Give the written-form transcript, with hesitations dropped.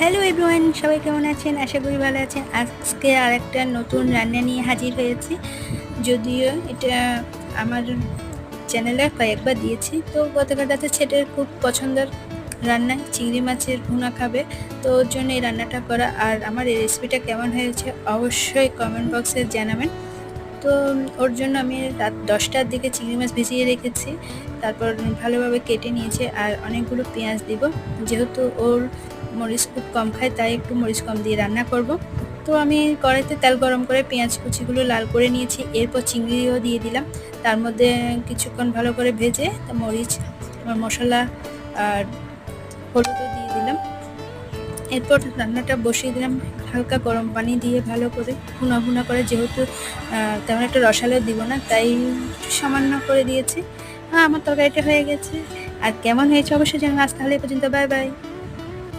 Hello everyone, সবাই কেমন আছেন? আশা করি ভালো আছেন। আজকে আরেকটা নতুন রান্না নিয়ে হাজির হয়েছি। যদিও এটা আমার চ্যানেলে কয়েকবার দিয়েছি। তো গতকালরাতে ছেলের খুব পছন্দের রান্না, চিংড়ি মাছের ভুনা খাবে। তো ওর জন্য এই রান্নাটা করা। আর আমার এই রেসিপিটা কেমন হয়েছে অবশ্যই কমেন্ট বক্সে জানাবেন। তো ওর জন্য আমি রাত 10টার দিকে চিংড়ি মাছ ভিজিয়ে রেখেছি। তারপর ভালোভাবে কেটে নিয়েছি আর অনেকগুলো পেঁয়াজ দিব। যেহেতু ওর মরিচ খুব কম খায়, তাই একটু মরিচ কম দিয়ে রান্না করব। তো আমি কড়াইতে তেল গরম করে পেঁয়াজ কুচিগুলো লাল করে নিয়েছি। এরপর চিংড়িও দিয়ে দিলাম। তার মধ্যে কিছুক্ষণ ভালো করে ভেজে মরিচ, মশলা আর হলুদও দিয়ে দিলাম। এরপর রান্নাটা বসিয়ে দিলাম। হালকা গরম পানি দিয়ে ভালো করে ভুনা করে, যেহেতু তেমন একটা রসালো দিব না, তাই সামান্য করে দিয়েছি। আমার তরকারিটা হয়ে গেছে। আর কেমন হয়েছে অবশ্যই জানান। আজ তাহলে এই পর্যন্ত, বাই বাই।